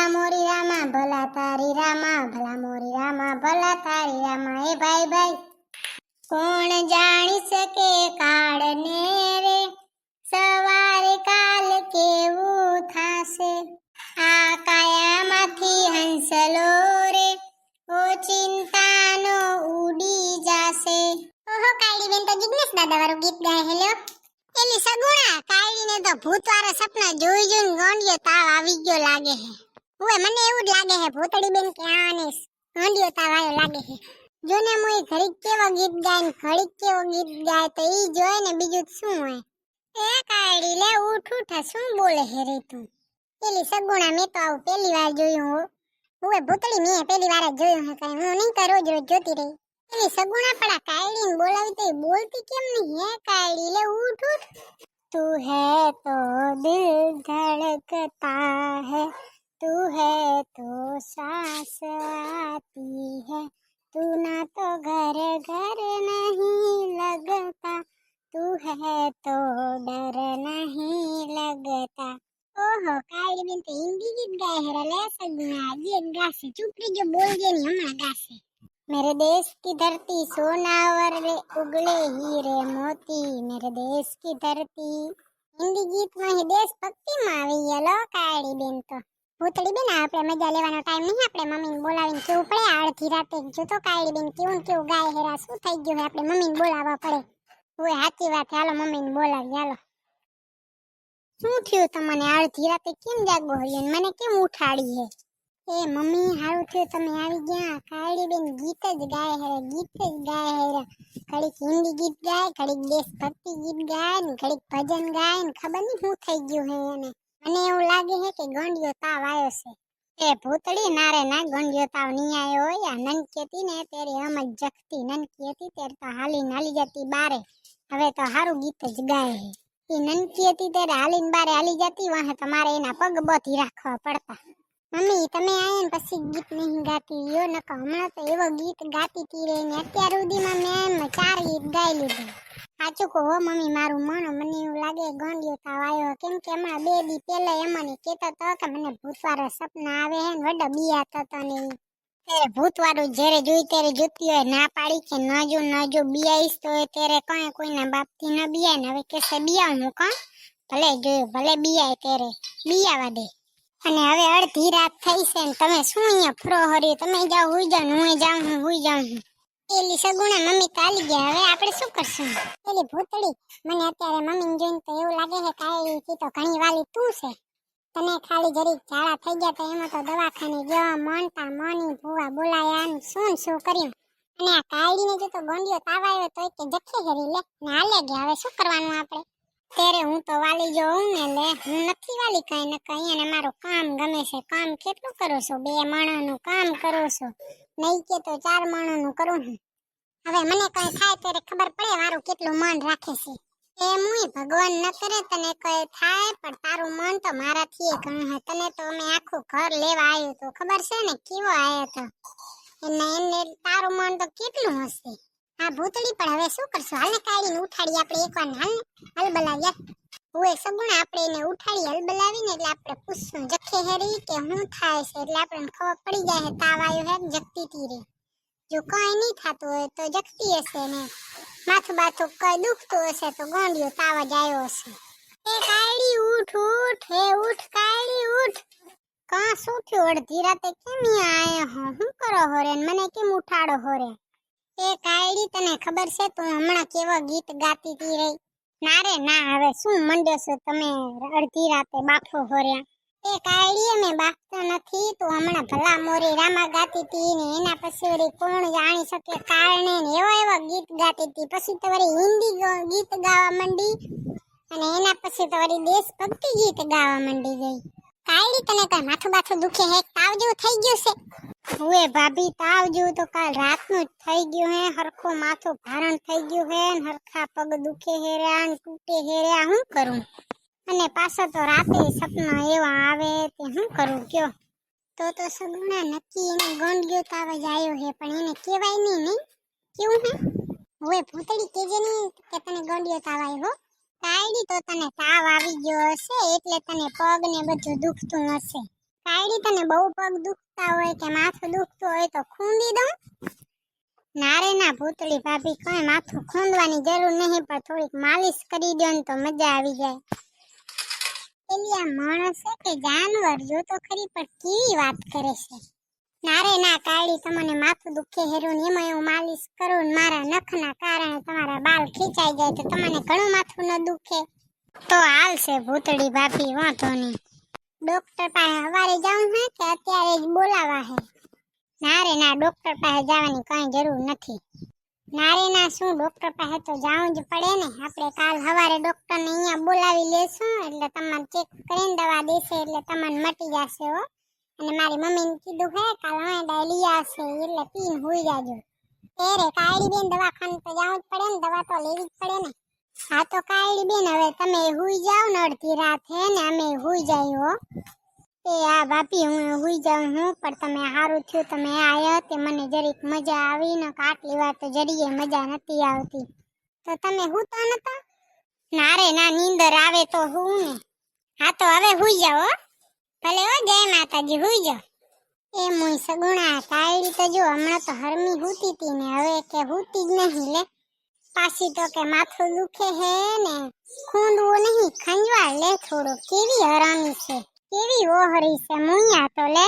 ભલા મોરી રામા ભલા તારી રામા ભલા મોરી રામા ભલા તારી રામા એ ભાઈ ભાઈ કોણ જાણી શકે કાળને રે સવારે કાલ કેવું થાશે આ કાયામાંથી હંસલો રે ઓ ચિંતાનો ઉડી જાશે ઓહો કાળી બેન તો જિગ્નેશ દાદા વાળું ગીત ગાય હેલો એલી સગુણા કાળીને તો ભૂતવાળા સપના જોઈ જોઈને ગોંડિયો તાવ આવી ગયો લાગે હે ઓય મને એવું જ લાગે હે ભૂતડી બેન કે આને ગોંડિયો તાવ આવ્યો લાગે હે જોને મોય ઘડીક કેવો ગીત ગાય ને ઘડીક કેવો ગીત ગાય તો ઈ જોય ને બીજું શું હોય એ કાળી લે ઉઠ ઉઠ શું બોલે હે રે તું એલી સગુણા મેં તો આવું પહેલી વાર જોયું હો ઓય ભૂતડી મેં પહેલી વાર જ જોયું હે કઈ હું નહીં તો રોજ રોજ જોતી રહી એલી સગુણા પડા કાળીને બોલાવી તો બોલતી કેમ નહીં હે કાળી લે ઉઠ ઉઠ तू है तो दिल धड़कता है तू है तो सांस आती है तू ना तो घर घर नहीं लगता तू है तो डर नहीं लगता ओहो काली बेन तो हिंदी गीत गाए है रे सगुना ये गासे चुप रही जो बोल जे नहीं हमारा गासे मेरे देश की धरती सोनावर रे उगले हीरे मोती मेरे देश की धरती हिंदी गीत में ही देश भक्ति में આવી યલો કાળી બેન તો ભૂતળી બેન આપણે મજા લેવાનો ટાઈમ નહીં આપણે મમ્મીને બોલાવીને કેવું પડે આડથી રાતે જો તો કાળી બેન કેવું ગાય હેરા શું થઈ ગયું હે આપણે મમ્મીને બોલાવવા પડે ઓય સાચી વાત હાલો મમ્મીને બોલાવી હાલો શું થયું તમને આડથી રાતે કેમ જાગો હોય મને કેમ ઉઠાડી હે એ મમ્મી હારું થયું તમે આવી ગયા કાળી બેન ગીત જ ગાય હે ઘડીક હિન્દી ગીત ગાય ઘડીક દેશભક્તિ ગીત ગાય ને ઘડીક ભજન ગાય ને ખબર નહીં શું થઈ ગયું હે એને મને એવું લાગે હે કે ગોંડિયો તાવ આવ્યો છે એ ભૂતળી નારે ના ગોંડિયો તાવ નહીં આવ્યો હોય આ નનકી હતી ને ત્યારે આમ જ જખતી નનકી હતી ત્યારે તો હાલી જતી બારે હવે તો હારું ગીત જ ગાય હે એ નનકી હતી ત્યારે હાલીને બારે હાલી જતી વાહે તમારે એના પગ બોથી રાખવા પડતા મમ્મી તમે આયા ને પછી ગીત નહીં ગાતી યો નકો હમણાં તો એવો ગીત ગાતી તી રે ને અત્યાર સુધીમાં મેં 4 ગીત ગાઈ લીધું સાચું કહો મમ્મી મારું મનો મને એવું લાગે ગોંડિયો તાવ આવ્યો કેમ કે હમણાં 2 દી પહેલા એમને કહેતો તો કે મને ભૂતવાળા સપના આવે હે ને વડા બિયાતો તો ને ત્યારે ભૂતવાળું જ્યારે જોઈ ત્યારે જોતી હોય ના પાડી કે ન જો બિયાઈશ તો ત્યારે કોઈના બાપથી ન બિયાય ને હવે કેસે બિયાવું હું કોણ ભલે જોયું ભલે બિયાય ત્યારે બિયાવા દે અને હવે અડધી રાત થઈ છે ને તમે શું અહીંયા ફરો હરી તમે જાઓ હુઈ જાઓ હું હુઈ જાઉં એલી સગુણા મમ્મી ચાલી ગયા હવે આપણે શું કરશું એલી ભૂતળી મને અત્યારે મમ્મીને જોઈને તો એવું લાગે છે કાળી કી તો ઘણી વાલી તું છે તને ખાલી જરીક ઝાડા થઈ ગયા તો એમાં તો દવાખાને જવા મનતા મની ભૂવા બોલાયા ને શું કર્યું અને આ કાળીને જો તો ગોંડિયો તાવ આવ્યો તો કે જખે હેરી લે ને હાલે ગયા હવે શું કરવાનું આપણે ત્યારે હું તો વાલી જોઉં ને લે હું નથી વાલી કઈ ન કઈ અને મારું કામ ગમે છે કામ કેટલું કરો છો 2 માણસનું કામ કરો છો નહીં કે તો 4 માણસનું કરું હું હવે મને કઈ થાય ત્યારે ખબર પડે મારું કેટલું મન રાખે છે એ મુઈ ભગવાન ન કરે તને કઈ થાય પણ તારું મન તો મારાથી એ ઘણું હે તને તો અમે આખું ઘર લેવા આવ્યો તો ખબર છે ને કેવો આવ્યો તો એને તારું મન તો કેટલું હશે આ ભૂતળી પણ હવે શું કરશું હાલને કાઢીને ઉઠાડી આપણે એકવાર હાલ બલાવ્યા ઓએ સગુણા આપણે એને ઉઠાડી હાલ બલાવીને એટલે આપણે પૂછશું જખે હેરી કે શું થાય છે એટલે આપણને ખબર પડી જાય તાવ આવ્યો હે જગતી તી રે જો કઈ નહીં થતું હોય તો જગતી હશે ને માથું બાથું કઈ દુખતું હશે તો ગોંડિયો તાવ જ આવ્યો હશે એ કાળી ઉઠ કાળી ઉઠ કા શું થયું અડધી રાતે કેમ આયા હો શું કરો હો રે મને કેમ ઉઠાડો હો રે એ કાળી તને ખબર છે તું હમણાં કેવા ગીત ગાતી તી રહી ના રે ના હવે શું મંડ્યો છો તમે અડધી રાતે બાફો હોર્યા એ કાળી અમે બાફતો નથી તું હમણાં ભલા મોરી રામા ગાતી તી ને એના પછી વળી કોણ જાણી શકે કારણે ને એવા ગીત ગાતી તી પછી તો વળી હિન્દી ગીત ગાવા માંડી અને એના પછી તો વળી દેશભક્તિ ગીત ગાવા માંડી ગઈ કાળી તને કઈ માથું બાથું દુખે હે તાવ જેવું થઈ ગયું છે હુએ ભાભી તાવ જેવું તો કાલ રાતનું જ થઈ ગયું હે હરખું માથું ભારણ થઈ ગયું હે ને હરખા પગ દુખે હેરા ને તૂટે હેરા હું કરું અને પાછો તો રાતે સપના એવા આવે તે હું કરું કયો તો સગુણા નક્કી એને ગોંડિયો તાવ જ આવ્યો હે પણ એને કહેવાય નહીં કેવું હે હુએ ભૂતળી કેજે નહીં કે તને ગોંડિયો તાવ આવ્યો કાળી તો તને તાવ આવી ગયો હશે એટલે તને પગ ને બધું દુખતું હશે કાયડી તને બહુ પગ દુખતા હોય કે માથું દુખતું હોય તો ખૂંદી દઉં? ના રે ના ભૂતળી ભાભી, કઈ માથું ખૂંદવાની જરૂર નહીં, પણ થોડીક માલિશ કરી દો ને તો મજા આવી જાય. પેલી આ માણસ છે કે જાનવર, જો તો ખરી પણ કેવી વાત કરે છે. ના રે ના કાયડી, તમને માથું દુખે હેરું ને એમાં હું માલિશ કરું ને મારા નખના કારણે તમારા બાલ ખીચાઈ જાય તો તમને ઘણું માથું ન દુખે? તો હાલશે ભૂતળી ભાભી, વાંધો નહીં. ડોક્ટર પાસે સવારે જાઉં છે કે અત્યારે જ બોલાવા હે? ના રે ના, ડોક્ટર પાસે જવાની કઈ જરૂર નથી. ના રે ના, શું ડોક્ટર પાસે તો જાવું જ પડે ને. આપણે કાલ સવારે ડોક્ટરને અહીંયા બોલાવી લેશું એટલે તમારે ચેક કરીને દવા દેશે એટલે તમને મટી જશે હો. અને મારી મમ્મીને કીધું હે કાલ અમે ડાયલિયા છે એટલે પીને હોઈ જાજો. ત્યારે કાયડી બેન દવાખાને તો જાવું જ પડે ને, દવા તો લેવી જ પડે ને. હા તો કાયડી બેન, હવે તમે હુઈ જાવ ને અડધી રાત હે ને અમે હુઈ જાય હો. એ આ ભાભી, હું હુઈ જાઉં હું, પણ તમે સારું થયું તમે આયા તે મને જરીક મજા આવી ને, આટલી વાર તો જરીએ મજા નથી આવતી. તો તમે હુંતા નતા? ના રે ના, નીંદર આવે તો હું ને. હા તો હવે હુઈ જાઓ હો. ભલે હો, જય માતાજી, હુઈ જાઓ. એ મુઈ સગુણા, કાયડી તો જો હમણાં તો હરમી હુતી તી ને હવે કે હુતી જ નહીં લે. પાછી તો કે માથું દુખે હે ને ખૂંદવું નહીં, ખંજવાળ લે થોડો. કેવી હરામી છે, કેવી ઓહરી છે મુઈયા તો લે.